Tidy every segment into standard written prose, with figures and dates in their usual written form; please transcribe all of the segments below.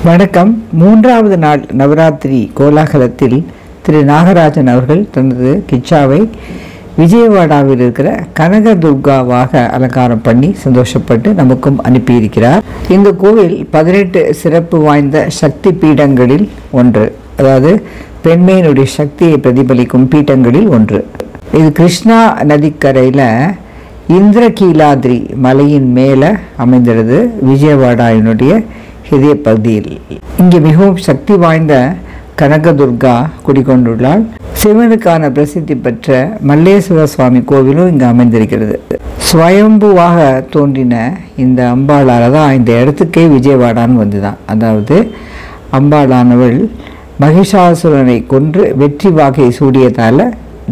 வணக்கம். மூன்றாவது நாள் நவராத்திரி கோலாகலத்தில் திரு நாகராஜன் அவர்கள் தனது கிச்சாவை விஜயவாடாவில் இருக்கிற கனகதுர்காவாக அலங்காரம் பண்ணி சந்தோஷப்பட்டு நமக்கும் அனுப்பியிருக்கிறார். இந்த கோவில் 18 சிறப்பு வாய்ந்த சக்தி பீடங்களில் ஒன்று, அதாவது பெண்மையினுடைய சக்தியை பிரதிபலிக்கும் பீடங்களில் ஒன்று. இது கிருஷ்ணா நதிக்கரையில் இந்திரகீலாத்ரி மலையின் மேலே அமைந்திருது, விஜயவாடாவினுடைய இதய பகுதியில். இங்கே மிகவும் சக்தி வாய்ந்த கனகதுர்கா குடிகொண்டுள்ளாள். சிவனுக்கான பிரசித்தி பெற்ற மல்லேஸ்வர சுவாமி கோவிலும் இங்கு அமைந்திருக்கிறது. ஸ்வயம்புவாக தோன்றின இந்த அம்பாளால் தான் இந்த இடத்துக்கே விஜயவாடான்னு வந்துதான். அதாவது அம்பாளானவள் மகிஷாசுரனை கொன்று வெற்றி வாகை சூடியதால்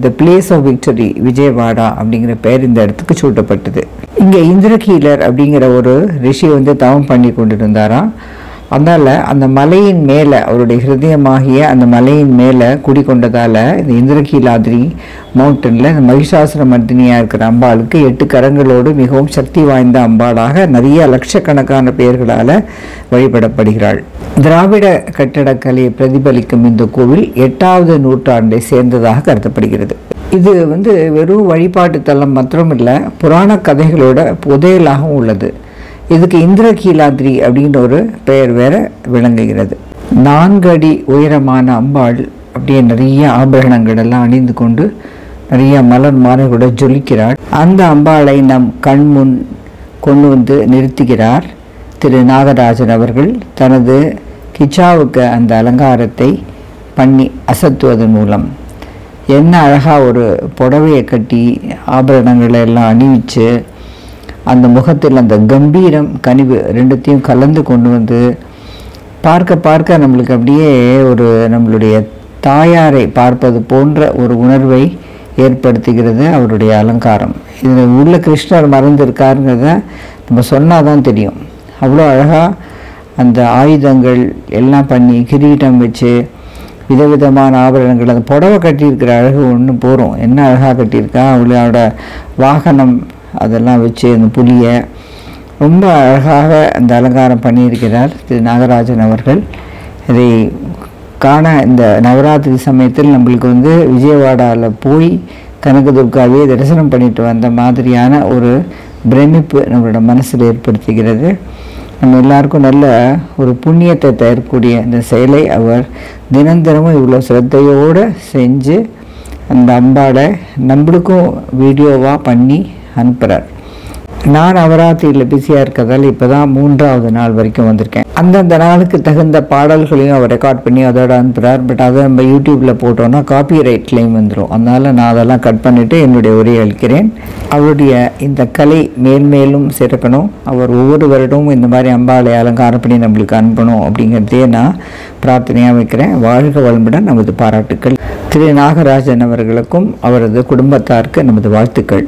the place of victory Vijayawada அப்படிங்கிற பெயர் இந்த இடத்துக்கு சூட்டப்பட்டது. இங்கே இந்திரகீலர் அப்படிங்கிற ஒரு ரிஷி தவம் பண்ணி கொண்டிருந்தாராம். அதனால் அந்த மலையின் மேலே, அவருடைய ஹிருதயமாகிய அந்த மலையின் மேலே குடிக்கொண்டதால் இந்த இந்திரகீலாத்ரி மவுண்டனில் இந்த மகிஷாசுர மர்தினியாக இருக்கிற அம்பாளுக்கு 8 கரங்களோடு மிகவும் சக்தி வாய்ந்த அம்பாளாக நிறைய லட்சக்கணக்கான பெயர்களால் வழிபடப்படுகிறாள். திராவிட கட்டடக்கலையை பிரதிபலிக்கும் இந்த கோவில் 8வது நூற்றாண்டை சேர்ந்ததாக கருதப்படுகிறது. இது வெறும் வழிபாட்டு தலம் மாத்திரமில்லை, புராண கதைகளோட புதையலாகவும் உள்ளது. இதுக்கு இந்திரகீலாத்ரி அப்படின்ற ஒரு பெயர் வேற விளங்குகிறது. 4 அடி உயரமான அம்பாள் அப்படியே நிறைய ஆபரணங்கள் எல்லாம் அணிந்து கொண்டு நிறைய மலர் மாலைகளோட ஜொலிக்கிறாள். அந்த அம்பாளை நம் கண்முன் கொண்டு நிறுத்துகிறார் திரு நாகராஜன் அவர்கள். தனது கிச்சாவுக்கு அந்த அலங்காரத்தை பண்ணி அசத்துவதன் மூலம் என்ன அழகாக ஒரு புடவையை கட்டி ஆபரணங்களை எல்லாம் அணிவிச்சு அந்த முகத்தில் அந்த கம்பீரம் கனிவு ரெண்டுத்தையும் கலந்து கொண்டு பார்க்க நம்மளுக்கு அப்படியே ஒரு நம்மளுடைய தாயாரை பார்ப்பது போன்ற ஒரு உணர்வை ஏற்படுத்துகிறது அவருடைய அலங்காரம். இதில் உள்ள கிருஷ்ணர் மறைந்திருக்காருங்கிறத நம்ம சொன்னால் தான் தெரியும். அவ்வளோ அழகாக அந்த ஆயுதங்கள் எல்லாம் பண்ணி கிரீட்டம் வச்சு விதவிதமான ஆபரணங்கள், அந்த புடவை கட்டியிருக்கிற அழகு ஒன்று போகிறோம். என்ன அழகாக கட்டியிருக்கா, அவளோட வாகனம் அதெல்லாம் வச்சு அந்த புலியை ரொம்ப அழகாக அந்த அலங்காரம் பண்ணியிருக்கிறார் திரு நாகராஜன் அவர்கள். இதை காண இந்த நவராத்திரி சமயத்தில் நம்மளுக்கு விஜயவாடாவில் போய் கனகதுர்காவே தரிசனம் பண்ணிட்டு வந்த மாதிரியான ஒரு பிரமிப்பு நம்மளோட மனசில் ஏற்படுத்துகிறது. நம்ம எல்லாருக்கும் நல்ல ஒரு புண்ணியத்தை தரக்கூடிய இந்த செயலை அவர் தினந்தனமும் இவ்வளோ சிரத்தையோடு செஞ்சு அந்த அம்பாளை நம்மளுக்கும் வீடியோவாக பண்ணி அனுப்புகிறார். நான் நவராத்திரியில் பிஸியாக இருக்கிறதால இப்போ தான் 3வது நாள் வரைக்கும் வந்திருக்கேன். அந்தந்த நாளுக்கு தகுந்த பாடல்களையும் அவர் ரெக்கார்ட் பண்ணி அதோட அனுப்புகிறார். பட் அதை நம்ம யூடியூப்பில் போட்டோன்னா காப்பிரைட் கிளைம் வந்துடும். அதனால் நான் அதெல்லாம் கட் பண்ணிவிட்டு என்னுடைய உரையை அளிக்கிறேன். அவருடைய இந்த கலை மேல்மேலும் சிறக்கணும். அவர் ஒவ்வொரு வருடமும் இந்த மாதிரி அம்பாளை அலங்காரம் பண்ணி நம்மளுக்கு அனுப்பணும் அப்படிங்கிறதே நான் பிரார்த்தனையாக வைக்கிறேன். வாழ்க வளமுடன். நமது பாராட்டுக்கள் திரு நாகராஜன் அவர்களுக்கும் அவரது குடும்பத்தாருக்கு நமது வாழ்த்துக்கள்.